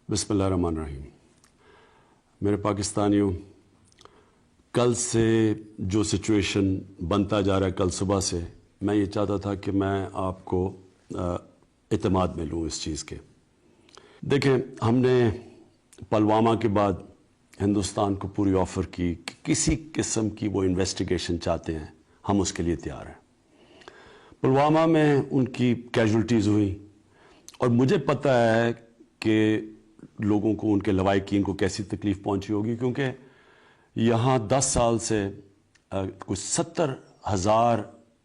बिस्मिल्लाहिर्रहमानिर्रहीम। मेरे पाकिस्तानियों, कल से जो सिचुएशन बनता जा रहा है, कल सुबह से मैं ये चाहता था कि मैं आपको इत्मीनान में लूँ इस चीज़ के। देखें, हमने पुलवामा के बाद हिंदुस्तान को पूरी ऑफ़र की कि किसी किस्म की वो इन्वेस्टिगेशन चाहते हैं, हम उसके लिए तैयार हैं। पुलवामा में उनकी कैजुअल्टीज़ हुई और मुझे पता है कि लोगों को, उनके लवाहिकीन को कैसी तकलीफ़ पहुंची होगी, क्योंकि यहाँ 10 साल से कुछ 70,000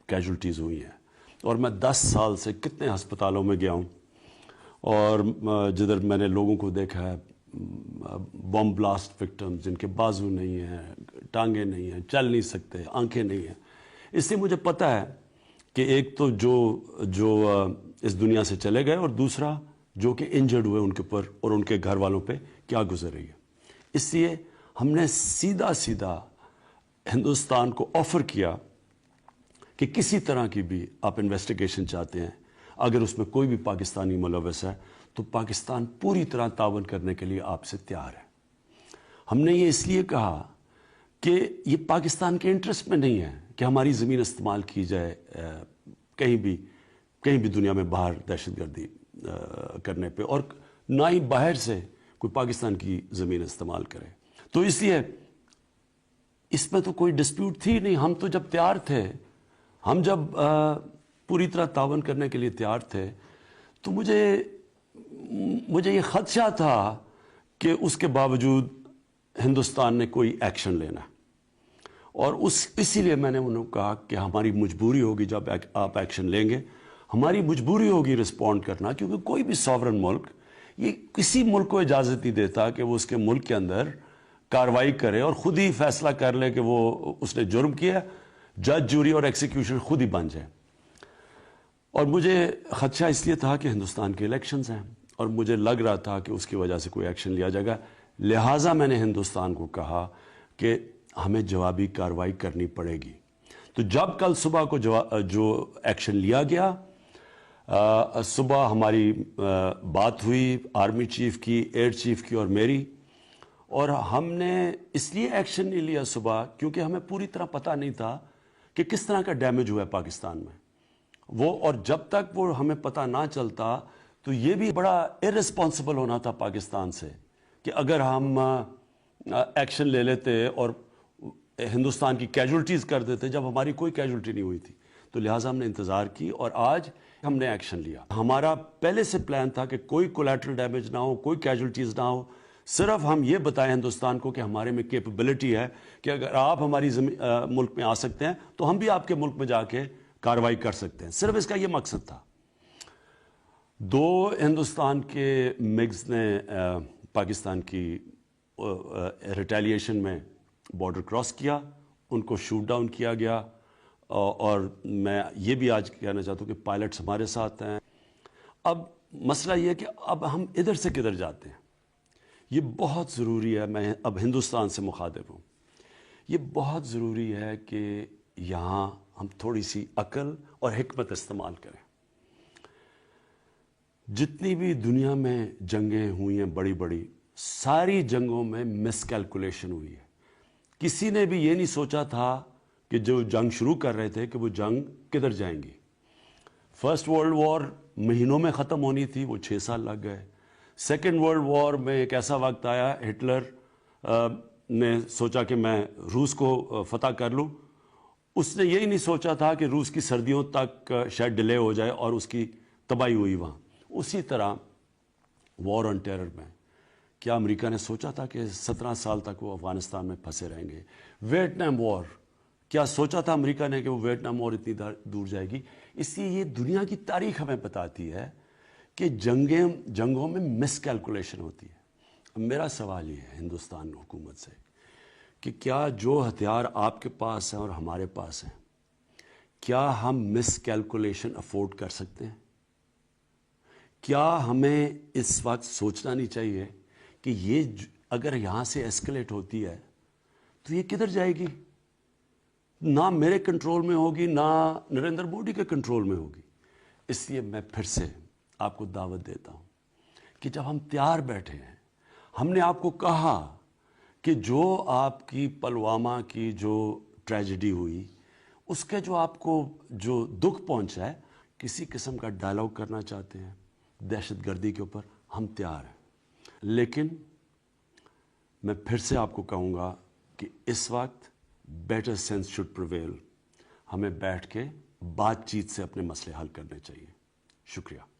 कैजुअल्टीज़ हुई हैं और मैं 10 साल से कितने हस्पतालों में गया हूँ और जिधर मैंने लोगों को देखा है, बम ब्लास्ट विक्टिम्स जिनके बाजू नहीं हैं, टांगे नहीं हैं, चल नहीं सकते, आंखें नहीं हैं। इसलिए मुझे पता है कि एक तो जो इस दुनिया से चले गए और दूसरा जो कि इंजर्ड हुए उनके ऊपर और उनके घर वालों पे क्या गुजर रही है। इसलिए हमने सीधा हिंदुस्तान को ऑफ़र किया कि किसी तरह की भी आप इन्वेस्टिगेशन चाहते हैं, अगर उसमें कोई भी पाकिस्तानी मुलव्वस है तो पाकिस्तान पूरी तरह तावन करने के लिए आपसे तैयार है। हमने ये इसलिए कहा कि ये पाकिस्तान के इंटरेस्ट में नहीं है कि हमारी ज़मीन इस्तेमाल की जाए कहीं भी दुनिया में बाहर दहशतगर्दी करने पे, और ना ही बाहर से कोई पाकिस्तान की ज़मीन इस्तेमाल करे। तो इसलिए इसमें तो कोई डिस्प्यूट थी नहीं। हम तो जब तैयार थे, हम जब पूरी तरह तावन करने के लिए तैयार थे, तो मुझे ये खदशा था कि उसके बावजूद हिंदुस्तान ने कोई एक्शन लेना, और इसीलिए मैंने उन्हें कहा कि हमारी मजबूरी होगी, जब आप एक्शन लेंगे हमारी मजबूरी होगी रिस्पॉन्ड करना, क्योंकि कोई भी सॉवरन मुल्क ये किसी मुल्क को इजाज़त नहीं देता कि वो उसके मुल्क के अंदर कार्रवाई करे और ख़ुद ही फैसला कर ले कि वो उसने जुर्म किया, जज, जूरी और एक्सिक्यूशन खुद ही बन जाए। और मुझे खदशा इसलिए था कि हिंदुस्तान के इलेक्शंस हैं और मुझे लग रहा था कि उसकी वजह से कोई एक्शन लिया जाएगा। लिहाजा मैंने हिंदुस्तान को कहा कि हमें जवाबी कार्रवाई करनी पड़ेगी। तो जब कल सुबह को जो एक्शन लिया गया, सुबह हमारी बात हुई आर्मी चीफ की, एयर चीफ की और मेरी, और हमने इसलिए एक्शन नहीं लिया सुबह क्योंकि हमें पूरी तरह पता नहीं था कि किस तरह का डैमेज हुआ है पाकिस्तान में वो, और जब तक वो हमें पता ना चलता तो ये भी बड़ा इररिस्पॉन्सिबल होना था पाकिस्तान से कि अगर हम एक्शन ले लेते और हिंदुस्तान की कैजुअल्टीज़ कर देते जब हमारी कोई कैजुअल्टी नहीं हुई थी। तो लिहाजा हमने इंतज़ार की और आज हमने एक्शन लिया। हमारा पहले से प्लान था कि कोई कोलैटरल डैमेज ना हो, कोई कैजुअल्टीज़ ना हो, सिर्फ हम ये बताएं हिंदुस्तान को कि हमारे में कैपेबिलिटी है कि अगर आप हमारी मुल्क में आ सकते हैं तो हम भी आपके मुल्क में जाके कार्रवाई कर सकते हैं। सिर्फ इसका ये मकसद था। 2 हिंदुस्तान के मिग्स ने पाकिस्तान की रिटेलिएशन में बॉर्डर क्रॉस किया, उनको शूट डाउन किया गया, और मैं ये भी आज कहना चाहता हूँ कि पायलट्स हमारे साथ हैं। अब मसला ये है कि अब हम इधर से किधर जाते हैं, ये बहुत ज़रूरी है। मैं अब हिंदुस्तान से मुखातिब हूँ। ये बहुत ज़रूरी है कि यहाँ हम थोड़ी सी अक्ल और हिकमत इस्तेमाल करें। जितनी भी दुनिया में जंगें हुई हैं बड़ी बड़ी, सारी जंगों में मिसकैलकुलेशन हुई है। किसी ने भी ये नहीं सोचा था कि जो जंग शुरू कर रहे थे कि वो जंग किधर जाएंगी। फर्स्ट वर्ल्ड वॉर महीनों में ख़त्म होनी थी, वो 6 साल लग गए। सेकेंड वर्ल्ड वॉर में एक ऐसा वक्त आया, हिटलर ने सोचा कि मैं रूस को फतह कर लूँ। उसने यही नहीं सोचा था कि रूस की सर्दियों तक शायद डिले हो जाए और उसकी तबाही हुई वहाँ। उसी तरह वॉर ऑन टेरर में क्या अमेरिका ने सोचा था कि 17 साल तक वो अफ़गानिस्तान में फंसे रहेंगे। वियतनाम वॉर, क्या सोचा था अमेरिका ने कि वो वियतनाम वॉर इतनी दूर जाएगी। इसलिए ये दुनिया की तारीख हमें बताती है कि जंगों में मिसकैलकुलेशन होती है। मेरा सवाल ये है हिंदुस्तान हुकूमत से कि क्या जो हथियार आपके पास हैं और हमारे पास हैं, क्या हम मिसकैलकुलेशन अफोर्ड कर सकते हैं? क्या हमें इस वक्त सोचना नहीं चाहिए कि ये अगर यहाँ से एस्केलेट होती है तो ये किधर जाएगी? ना मेरे कंट्रोल में होगी, ना नरेंद्र मोदी के कंट्रोल में होगी। इसलिए मैं फिर से आपको दावत देता हूँ कि जब हम तैयार बैठे हैं ہم نے آپ کو کہا کہ جو آپ کی پلوامہ کی جو ٹریجڈی ہوئی اس کے جو آپ کو جو دکھ پہنچا ہے، کسی قسم کا ڈائلاگ کرنا چاہتے ہیں دہشت گردی کے اوپر، ہم تیار ہیں، لیکن میں پھر سے آپ کو کہوں گا کہ اس وقت بیٹر سینس شوڈ پریویل. ہمیں بیٹھ کے بات چیت سے اپنے مسئلے حل کرنے چاہیے. شکریہ.